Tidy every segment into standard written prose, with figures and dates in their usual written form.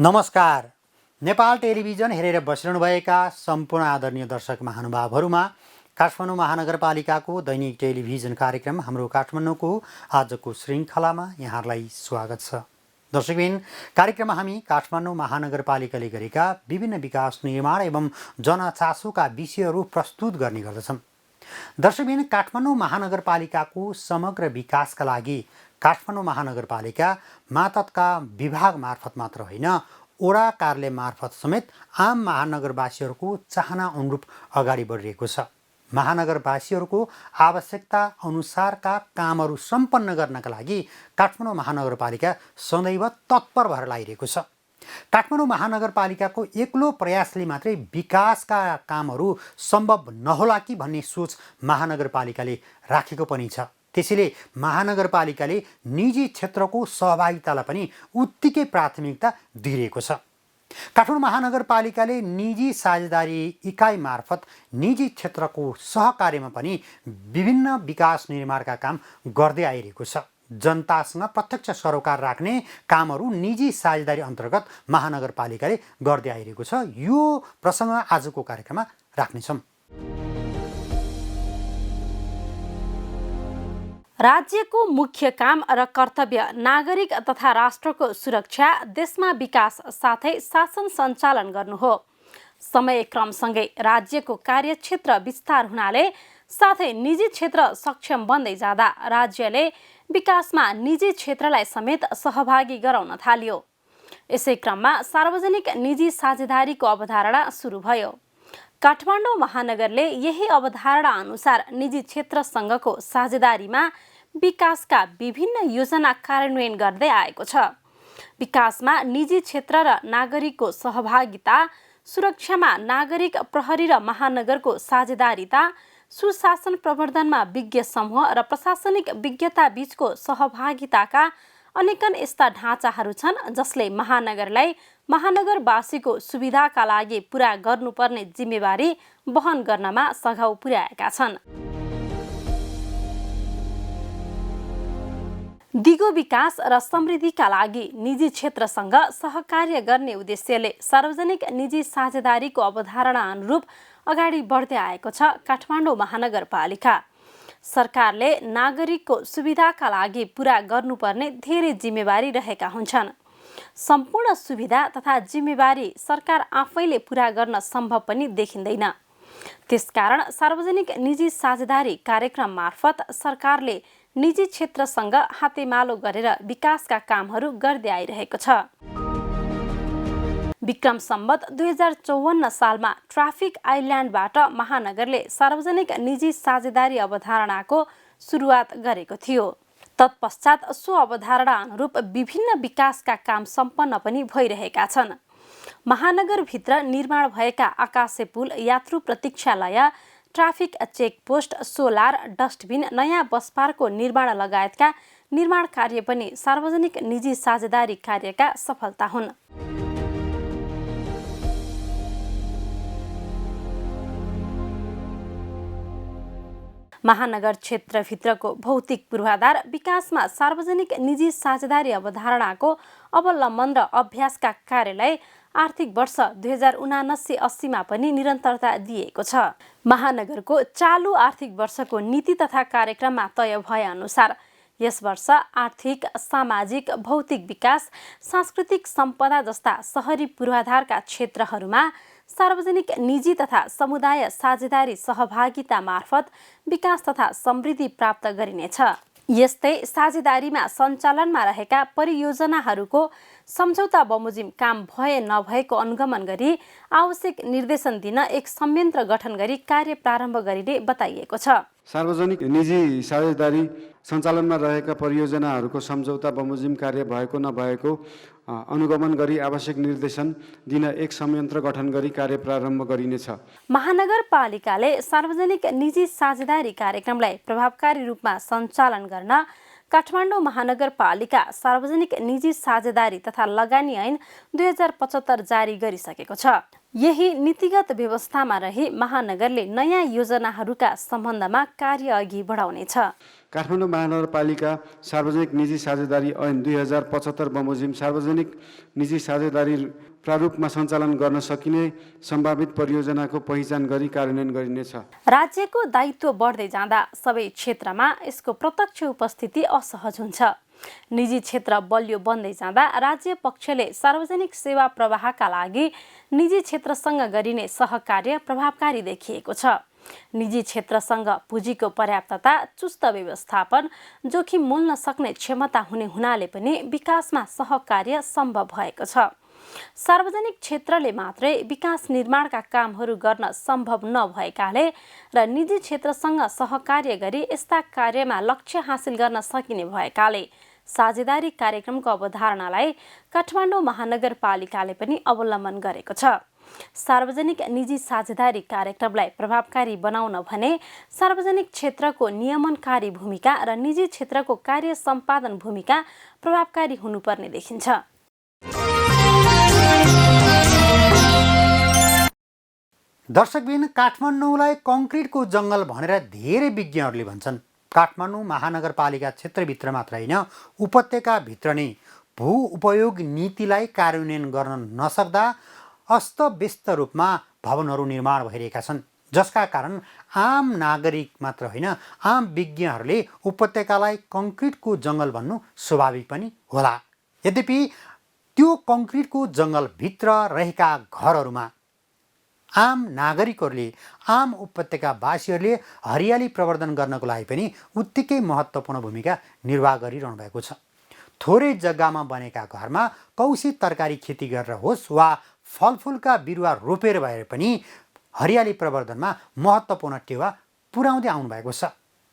नमस्कार। नेपाल टेलिभिजन हेरेर बसिरहनुभएका सम्पूर्ण आदरणीय दर्शक महानुभावहरूमा काठमाडौँ महानगरपालिकाको दैनिक टेलिभिजन कार्यक्रम हाम्रो काठमाडौँको आजको श्रृङ्खलामा यहाँहरूलाई स्वागत छ। दर्शकबिन, कार्यक्रममा हामी काठमाडौँ महानगरपालिकाले गरेका विभिन्न विकास निर्माण एवं जनचासोका विषयहरू प्रस्तुत गर्ने गर्दछौँ। दर्शकबिन, काठमाडौँ महानगरपालिकाको समग्र विकासका लागि काठमाडौँ महानगरपालिका मातहतका विभाग मार्फत मात्र होइन, ओडा कार्यालय मार्फत समेत आम महानगरवासीहरूको चाहना अनुरूप अगाडि बढिरहेको छ। महानगरवासीहरूको आवश्यकता अनुसारका कामहरू सम्पन्न गर्नका लागि काठमाडौँ महानगरपालिका सदैव तत्पर भएर लागिरहेको छ। काठमाडौँ महानगरपालिकाको एक्लो प्रयासले मात्रै विकासका कामहरू सम्भव नहोला कि भन्ने सोच महानगरपालिकाले राखेको पनि छ। त्यसैले महानगरपालिकाले निजी क्षेत्रको सहभागितालाई पनि उत्तिकै प्राथमिकता दिइरहेको छ। काठमाडौँ महानगरपालिकाले निजी साझेदारी इकाइ मार्फत निजी क्षेत्रको सहकार्यमा पनि विभिन्न विकास निर्माणका काम गर्दै आइरहेको छ। जनतासँग प्रत्यक्ष सरोकार राख्ने कामहरू निजी साझेदारी अन्तर्गत महानगरपालिकाले गर्दै आइरहेको छ। यो प्रसङ्ग आजको कार्यक्रममा राख्नेछौँ। राज्यको मुख्य काम र कर्तव्य नागरिक तथा राष्ट्रको सुरक्षा, देशमा विकास साथै शासन सञ्चालन गर्नु हो। समय क्रमसँगै राज्यको कार्यक्षेत्र विस्तार हुनाले साथै निजी क्षेत्र सक्षम बन्दै जाँदा राज्यले विकासमा निजी क्षेत्रलाई समेत सहभागी गराउन थाल्यो। यसै क्रममा सार्वजनिक निजी साझेदारीको अवधारणा सुरु भयो। काठमाडौँ महानगरले यही अवधारणा अनुसार निजी क्षेत्रसँगको साझेदारीमा विकासका विभिन्न योजना कार्यान्वयन गर्दै आएको छ। विकासमा निजी क्षेत्र र नागरिकको सहभागिता, सुरक्षामा नागरिक प्रहरी र महानगरको साझेदारीता, सुशासन प्रवर्धनमा विज्ञ समूह र प्रशासनिक विज्ञता बीचको सहभागिताका अनेकन यस्ता ढाँचाहरू छन् जसले महानगरलाई महानगरवासीको सुविधाका लागि पुरा गर्नुपर्ने जिम्मेवारी वहन गर्नमा सघाउ पुर्याएका छन्। दिगो विकास र समृद्धिका लागि निजी क्षेत्रसँग सहकार्य गर्ने उद्देश्यले सार्वजनिक निजी साझेदारीको अवधारणा अनुरूप अगाडि बढ्दै आएको छ काठमाडौँ महानगरपालिका। सरकारले नागरिकको सुविधाका लागि पुरा गर्नुपर्ने धेरै जिम्मेवारी रहेका हुन्छन्। सम्पूर्ण सुविधा तथा जिम्मेवारी सरकार आफैले पुरा गर्न सम्भव पनि देखिँदैन। त्यसकारण सार्वजनिक निजी साझेदारी कार्यक्रम मार्फत सरकारले निजी क्षेत्रसँग हातेमालो गरेर विकासका कामहरू गर्दै आइरहेको छ। विक्रम सम्वत 2054 सालमा ट्राफिक आइल्यान्डबाट महानगरले सार्वजनिक निजी साझेदारी अवधारणाको सुरुवात गरेको थियो। तत्पश्चात सो अवधारणा अनुरूप विभिन्न विकासका काम सम्पन्न पनि भइरहेका छन्। महानगरभित्र निर्माण भएका आकाशे पुल, यात्रु प्रतीक्षालय, ट्राफिक चेकपोस्ट, सोलर, डस्टबिन, नयाँ बस पार्कको निर्माण लगायतका निर्माण कार्य पनि सार्वजनिक निजी साझेदारी कार्यका सफलता हुन्। महानगर क्षेत्रभित्रको भौतिक पूर्वाधार विकासमा सार्वजनिक निजी साझेदारी अवधारणाको अवलम्बन र अभ्यासका कार्यलाई आर्थिक वर्ष 2079-80मा पनि निरन्तरता दिएको छ। महानगरको चालु आर्थिक वर्षको नीति तथा कार्यक्रममा तय भए अनुसार यस वर्ष आर्थिक, सामाजिक, भौतिक विकास, सांस्कृतिक सम्पदा जस्ता शहरी पूर्वाधारका क्षेत्रहरूमा सार्वजनिक निजी तथा समुदाय साझेदारी सहभागिता मार्फत विकास तथा समृद्धि प्राप्त गरिनेछ। यस्तै साझेदारीमा सञ्चालनमा रहेका परियोजनाहरूको सम्झौता बमोजिम काम भए नभएको अनुगमन गरी आवश्यक निर्देशन दिन एक संयन्त्र गठन गरी कार्य प्रारम्भ गरिने बताइएको छ। सार्वजनिक निजी साझेदारी सञ्चालनमा रहेका परियोजनाहरूको सम्झौता बमोजिम कार्य भएको नभएको अनुगमन गरी आवश्यक निर्देशन दिन एक संयन्त्र गठन गरी कार्य प्रारम्भ गरिनेछ। महानगरपालिकाले सार्वजनिक निजी साझेदारी कार्यक्रमलाई प्रभावकारी रूपमा सञ्चालन गर्न काठमाडौँ महानगरपालिका सार्वजनिक निजी साझेदारी तथा लगानी ऐन 2075 जारी गरिसकेको छ। यही नीतिगत व्यवस्थामा रही महानगरले नयाँ योजनाहरूका सम्बन्धमा कार्य अघि बढाउनेछ। काठमाडौँ महानगरपालिका सार्वजनिक निजी साझेदारी ऐन 2075 बमोजिम सार्वजनिक निजी साझेदारी प्रारूपमा सञ्चालन गर्न सकिने सम्भावित परियोजनाको पहिचान गरी कार्यान्वयन गरिनेछ। राज्यको दायित्व बढ्दै जाँदा सबै क्षेत्रमा यसको प्रत्यक्ष उपस्थिति असहज हुन्छ। निजी क्षेत्र बलियो बन्दै जाँदा राज्य पक्षले सार्वजनिक सेवा प्रवाहका लागि निजी क्षेत्रसँग गरिने सहकार्य प्रभावकारी देखिएको छ। निजी क्षेत्रसँग पुँजीको पर्याप्तता, चुस्त व्यवस्थापन, जोखिम मोल्न सक्ने क्षमता हुने हुनाले पनि विकासमा सहकार्य सम्भव भएको छ। सार्वजनिक क्षेत्रले मात्रै विकास निर्माणका कामहरू गर्न सम्भव नभएकाले र निजी क्षेत्रसँग सहकार्य गरी यस्ता कार्यमा लक्ष्य हासिल गर्न सकिने भएकाले साझेदारी कार्यक्रमको अवधारणालाई काठमाडौँ महानगरपालिकाले पनि अवलम्बन गरेको छ। सार्वजनिक निजी साझेदारी कार्यक्रमलाई प्रभावकारी बनाउन भने सार्वजनिक क्षेत्रको नियमनकारी भूमिका र निजी क्षेत्रको कार्य सम्पादन भूमिका प्रभावकारी हुनुपर्ने देखिन्छ। दर्शकबिन, काठमाडौँलाई कङ्क्रिटको जङ्गल भनेर धेरै विज्ञहरूले भन्छन्। काठमाडौँ महानगरपालिका क्षेत्रभित्र मात्र होइन, उपत्यकाभित्र नै भू उपयोग नीतिलाई कार्यान्वयन गर्न नसक्दा अस्तव्यस्त रूपमा भवनहरू निर्माण भइरहेका छन्, जसका कारण आम नागरिक मात्र होइन, आम विज्ञहरूले उपत्यकालाई कङ्क्रिटको जङ्गल भन्नु स्वाभाविक पनि होला। यद्यपि त्यो कङ्क्रिटको जङ्गलभित्र रहेका घरहरूमा आम नागरिकहरूले, आम उपत्यकावासीहरूले हरियाली प्रवर्धन गर्नको लागि पनि उत्तिकै महत्त्वपूर्ण भूमिका निर्वाह गरिरहनु भएको छ। थोरै जग्गामा बनेका घरमा कौशी तरकारी खेती गरेर होस् वा फलफुलका बिरुवा रोपेर भए पनि हरियाली प्रवर्धनमा महत्त्वपूर्ण टेवा पुर्याउँदै आउनुभएको छ।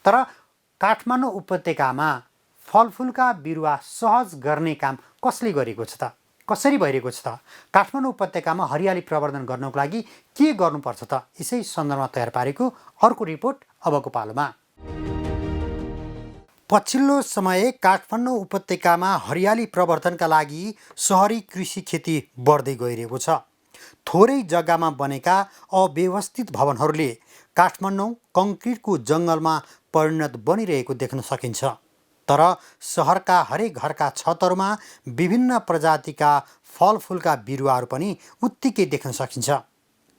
तर काठमाडौँ उपत्यकामा फलफुलका बिरुवा सहज गर्ने काम कसले गरेको छ त? कसरी भइरहेको छ त? काठमाडौँ उपत्यकामा हरियाली प्रवर्धन गर्नको लागि के गर्नुपर्छ त? यसै सन्दर्भमा तयार पारेको अर्को रिपोर्ट अबको पालोमा। पछिल्लो समय काठमाडौँ उपत्यकामा हरियाली प्रवर्धनका लागि सहरी कृषि खेती बढ्दै गइरहेको छ। थोरै जग्गामा बनेका अव्यवस्थित भवनहरूले काठमाडौँ कङ्क्रिटको जङ्गलमा परिणत बनिरहेको देख्न सकिन्छ। तर सहरका हरेक घरका छतहरूमा विभिन्न प्रजातिका फलफुलका बिरुवाहरू पनि उत्तिकै देख्न सकिन्छ।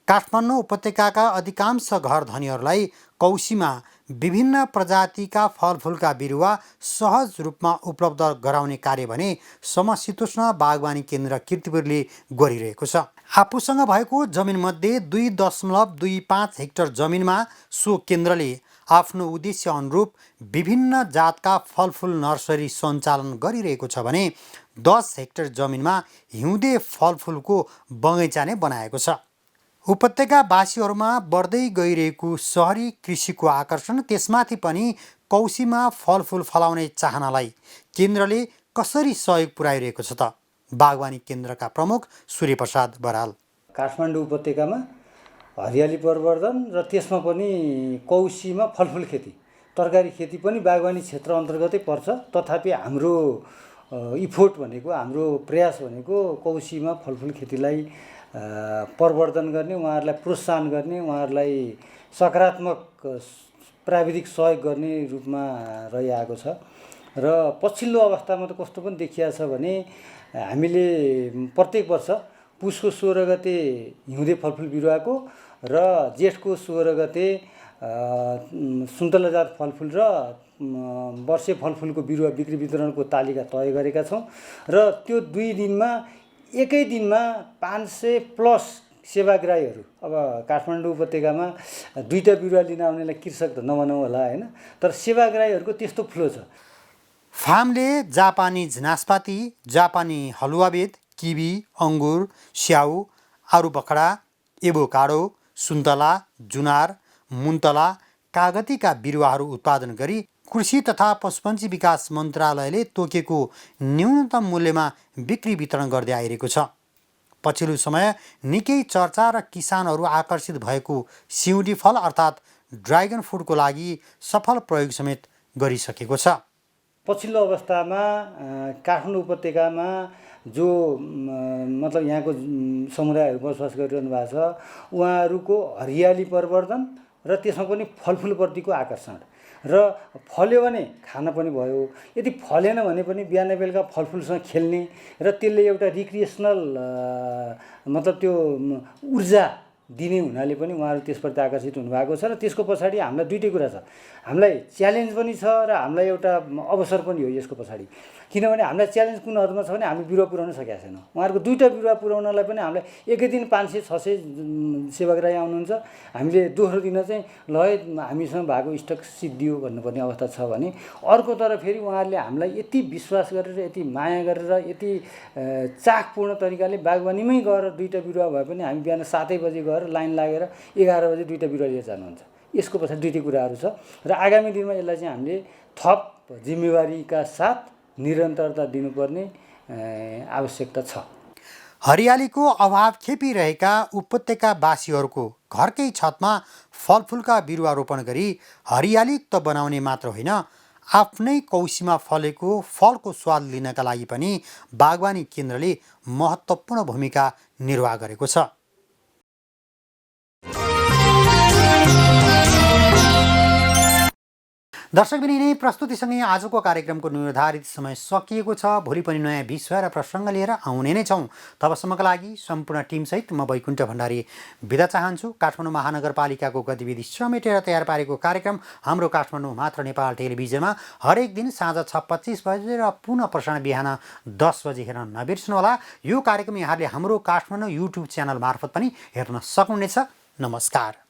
काठमाडौँ उपत्यकाका अधिकांश घर धनीहरूलाई कौशीमा विभिन्न प्रजातिका फलफुलका बिरुवा सहज रूपमा उपलब्ध गराउने कार्य भने समशीतोष्ण बागवानी केन्द्र कीर्तिपुरले गरिरहेको छ। आफूसँग भएको जमिनमध्ये 2.25 हेक्टर जमिनमा सो केन्द्रले आफ्नो उद्देश्य अनुरूप विभिन्न जातका फलफुल नर्सरी सञ्चालन गरिरहेको छ भने 10 हेक्टर जमिनमा हिउँदे फलफुलको बगैँचा नै बनाएको छ। उपत्यकावासीहरूमा बढ्दै गइरहेको सहरी कृषिको आकर्षण, त्यसमाथि पनि कौशीमा फलफुल फलाउने चाहनालाई केन्द्रले कसरी सहयोग पुर्याइरहेको छ त? बागवानी केन्द्रका प्रमुख सूर्यप्रसाद बराल। काठमाडौँ उपत्यकामा हरियाली प्रवर्धन र त्यसमा पनि कौशीमा फलफुल खेती, तरकारी खेती पनि बागवानी क्षेत्र अन्तर्गतै पर्छ। तथापि हाम्रो इफोर्ट भनेको, हाम्रो प्रयास भनेको कौशीमा फलफुल खेतीलाई प्रवर्धन गर्ने, उहाँहरूलाई प्रोत्साहन गर्ने, उहाँहरूलाई सकारात्मक प्राविधिक सहयोग गर्ने रूपमा रहिआएको छ। र पछिल्लो अवस्थामा त कस्तो पनि देखिया छ भने हामीले प्रत्येक वर्ष पुसको 16 गते हिउँदे फलफुल बिरुवाको र जेठको 16 गते सुन्तलाजात फलफुल र वर्षे फलफुलको बिरुवा बिक्री वितरणको तालिका तय गरेका छौँ। र त्यो 2 दिनमा, एकै दिनमा 500 प्लस सेवाग्राहीहरू, अब काठमाडौँ उपत्यकामा 2टा बिरुवा लिन आउनेलाई कृषक त नभनौँ होला होइन, तर सेवाग्राहीहरूको त्यस्तो फ्लो छ। फार्मले जापानिज नासपाती, जापानी हलुवाबेद, किवी, अङ्गुर, स्याउ, आरुबखडा, एभोकाडो, सुन्तला, जुनार, मुन्तला, कागतीका बिरुवाहरू उत्पादन गरी कृषि तथा पशुपन्छी विकास मन्त्रालयले तोकेको न्यूनतम मूल्यमा बिक्री वितरण गर्दै आइरहेको छ। पछिल्लो समय निकै चर्चा र किसानहरू आकर्षित भएको सिउँडी फल अर्थात् ड्रागन फ्रुटको लागि सफल प्रयोग समेत गरिसकेको छ। पछिल्लो अवस्थामा काठमाडौँ उपत्यकामा जो मतलब यहाँको समुदायहरू बसोबास गरिरहनु भएको छ उहाँहरूको हरियाली प्रवर्धन र त्यसमा पनि फलफुलप्रतिको आकर्षण र फल्यो भने खान पनि भयो यदि फलेन भने पनि बिहान बेलुका फलफुलसँग खेल्ने र त्यसले एउटा रिक्रिएसनल मतलब त्यो ऊर्जा दिने हुनाले पनि उहाँहरू त्यसप्रति आकर्षित हुनुभएको छ र त्यसको पछाडि हामीलाई दुईटै कुरा छ हामीलाई च्यालेन्ज पनि छ र हामीलाई एउटा अवसर पनि हो यसको पछाडि किनभने हामीलाई च्यालेन्ज कुन हदमा छ भने हामी बिरुवा पुर्याउन सकेका छैनौँ उहाँहरूको दुईवटा बिरुवा पुर्याउनलाई पनि हामीलाई एकै दिन 500-600 सेवाग्राही आउनुहुन्छ हामीले दोस्रो दिन चाहिँ ल हामीसँग भएको स्टक सिद्धियो भन्नुपर्ने अवस्था छ भने अर्कोतर्फ फेरि उहाँहरूले हामीलाई यति विश्वास गरेर यति माया गरेर यति चाखपूर्ण तरिकाले बागवानीमै गएर दुईवटा बिरुवा भए पनि हामी बिहान 7 बजे गएर लाइन लागेर 11 बजे दुईवटा बिरुवा लिएर जानुहुन्छ यसको पछाडि दुईटै कुराहरू छ र आगामी दिनमा यसलाई चाहिँ हामीले थप जिम्मेवारीका साथ निरन्तरता दिनुपर्ने आवश्यकता छ। हरियालीको अभाव खेपिरहेका उपत्यकावासीहरूको घरकै छतमा फलफुलका बिरुवा रोपण गरी हरियालीयुक्त बनाउने मात्र होइन आफ्नै कौशीमा फलेको फलको स्वाद लिनका लागि पनि बागवानी केन्द्रले महत्त्वपूर्ण भूमिका निर्वाह गरेको छ। दर्शकबिन नै प्रस्तुतिसँगै आजको कार्यक्रमको निर्धारित समय सकिएको छ। भोलि पनि नयाँ विषय र प्रसङ्ग लिएर आउने नै छौँ। तबसम्मका लागि सम्पूर्ण टिमसहित म वैकुण्ठ भण्डारी बिदा चाहन्छु। काठमाडौँ महानगरपालिकाको गतिविधि समेटेर तयार पारेको कार्यक्रम हाम्रो काठमाडौँ मात्र नेपाल टेलिभिजनमा हरेक दिन साँझ 6:25 बजे र पुनः प्रसारण बिहान 10 बजे हेर्न नबिर्सनुहोला। यो कार्यक्रम यहाँले हाम्रो काठमाडौँ युट्युब च्यानल मार्फत पनि हेर्न सक्नुहुनेछ। नमस्कार।